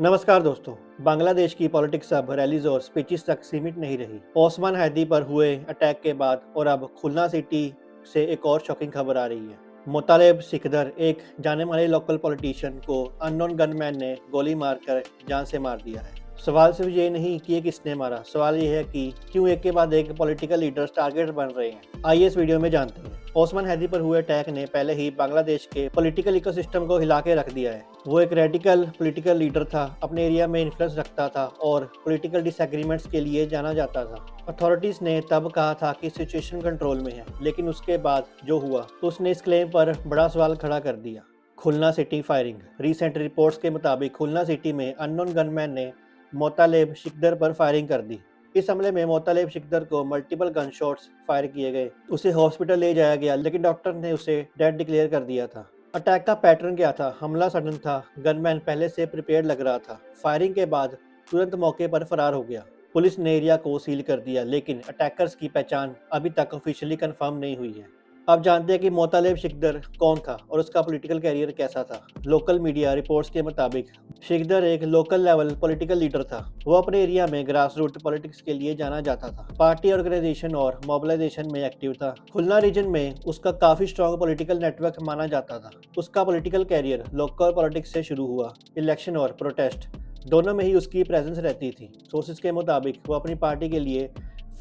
नमस्कार दोस्तों। बांग्लादेश की पॉलिटिक्स अब रैलीज और स्पीचेस तक सीमित नहीं रही। ओस्मान हैदी पर हुए अटैक के बाद और अब खुलना सिटी से एक और शॉकिंग खबर आ रही है। मोतालेब सिकदर, एक जाने माने लोकल पॉलिटिशियन को अननोन गनमैन ने गोली मारकर जान से मार दिया है। सवाल सिर्फ ये नहीं कि ये किसने मारा, सवाल ये है कि क्यों एक के बाद एक पॉलिटिकल लीडर्स टारगेट बन रहे हैं। आइए इस वीडियो में जानते हैं। ओस्मान हैदी पर हुए अटैक ने पहले ही बांग्लादेश के पॉलिटिकल इकोसिस्टम को हिला के रख दिया है। वो एक रेडिकल पॉलिटिकल लीडर था, अपने एरिया में इन्फ्लुएंस रखता था और पॉलिटिकल डिसएग्रीमेंट्स के लिए जाना जाता था। अथॉरिटीज ने तब कहा था कि सिचुएशन कंट्रोल में है, लेकिन उसके बाद जो हुआ उसने इस क्लेम पर बड़ा सवाल खड़ा कर दिया। खुलना सिटी फायरिंग। रीसेंट रिपोर्ट्स के मुताबिक खुलना सिटी में अननोन गनमैन ने मोतालेब शिकदर पर फायरिंग कर दी। इस हमले में मोतालेब शिकदर को मल्टीपल गन शॉट्स फायर किए गए। उसे हॉस्पिटल ले जाया गया, लेकिन डॉक्टर ने उसे डेड डिक्लेयर कर दिया था। अटैक का पैटर्न क्या था? हमला सडन था, गनमैन पहले से प्रिपेयर लग रहा था। फायरिंग के बाद तुरंत मौके पर फरार हो गया। पुलिस ने एरिया को सील कर दिया, लेकिन अटैकर्स की पहचान अभी तक ऑफिशियली कंफर्म नहीं हुई है। अब जानते हैं कि मोतालेब शिकदर कौन था और उसका पॉलिटिकल कैरियर कैसा था। लोकल मीडिया रिपोर्ट्स के मुताबिक शिकदर एक लोकल लेवल पॉलिटिकल लीडर था। वो अपने एरिया में ग्रास रूट पॉलिटिक्स के लिए जाना जाता था। पार्टी ऑर्गेनाइजेशन और मोबिलाइजेशन में एक्टिव था। खुलना रीजन में उसका काफी स्ट्रॉन्ग पॉलिटिकल नेटवर्क माना जाता था। उसका पॉलिटिकल कैरियर लोकल पॉलिटिक्स से शुरू हुआ। इलेक्शन और प्रोटेस्ट दोनों में ही उसकी प्रेजेंस रहती थी। सोर्सेज के मुताबिक वो अपनी पार्टी के लिए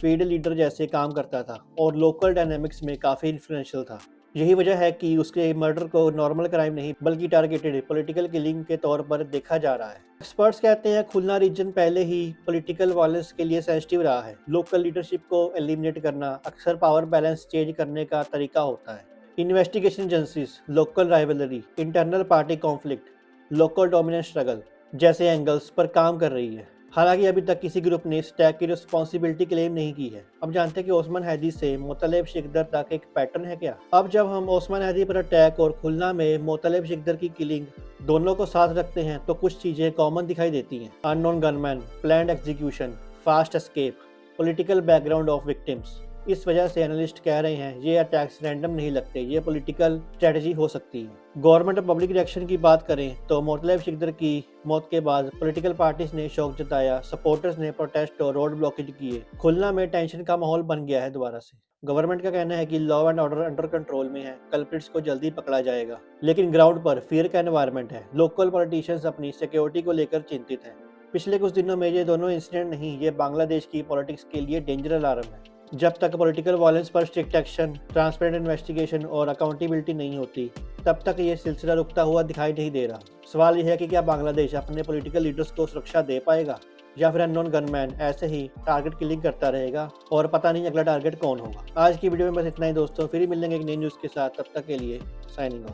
फील्ड लीडर जैसे काम करता था और लोकल डायनेमिक्स में काफ़ी इन्फ्लुएंशियल था। यही वजह है कि उसके मर्डर को नॉर्मल क्राइम नहीं बल्कि टारगेटेड पॉलिटिकल किलिंग के तौर पर देखा जा रहा है। एक्सपर्ट्स कहते हैं खुलना रीजन पहले ही पॉलिटिकल वायलेंस के लिए सेंसिटिव रहा है। लोकल लीडरशिप को एलिमिनेट करना अक्सर पावर बैलेंस चेंज करने का तरीका होता है। Investigation agencies local rivalry, internal party conflict, local dominance struggle जैसे एंगल्स पर काम कर रही है। हालांकि अभी तक किसी ग्रुप ने इस अटैक की रिस्पॉन्सिबिलिटी क्लेम नहीं की है। अब जानते हैं कि ओस्मान हैदी से मोतालेब शिकदर तक एक पैटर्न है क्या। अब जब हम ओस्मान हैदी पर अटैक और खुलना में मोतालेब शिकदर की किलिंग दोनों को साथ रखते हैं तो कुछ चीजें कॉमन दिखाई देती हैं। Unknown gunman, planned execution, fast escape, political background of victims. इस वजह से एनालिस्ट कह रहे हैं ये अटैक्स रैंडम नहीं लगते, ये पॉलिटिकल स्ट्रेटजी हो सकती है। गवर्नमेंट और पब्लिक रिएक्शन की बात करें तो मोतालेब शिकदर की मौत के बाद पॉलिटिकल पार्टीज ने शोक जताया, सपोर्टर्स ने प्रोटेस्ट और रोड ब्लॉकेज किए। खुलना में टेंशन का माहौल बन गया है दोबारा से। गवर्नमेंट का कहना है कि law and order under control में है, कल्प्रिट्स को जल्दी पकड़ा जाएगा, लेकिन ग्राउंड पर फियर का एनवायरनमेंट है। लोकल पॉलिटिशियंस अपनी सिक्योरिटी को लेकर चिंतित हैं। पिछले कुछ दिनों में ये दोनों इंसिडेंट नहीं, ये बांग्लादेश की पॉलिटिक्स के लिए डेंजर अलार्म है। जब तक पॉलिटिकल वायलेंस पर स्ट्रिक्ट एक्शन, ट्रांसपेरेंट इन्वेस्टिगेशन और अकाउंटेबिलिटी नहीं होती, तब तक ये सिलसिला रुकता हुआ दिखाई नहीं दे रहा। सवाल यह है कि क्या बांग्लादेश अपने पॉलिटिकल लीडर्स को सुरक्षा दे पाएगा या फिर अननोन गनमैन ऐसे ही टारगेट किलिंग करता रहेगा और पता नहीं अगला टारगेट कौन होगा। आज की वीडियो में बस इतना ही दोस्तों, फिर मिलेंगे एक नई न्यूज़ के साथ। तब तक के लिए साइनिंग ऑफ।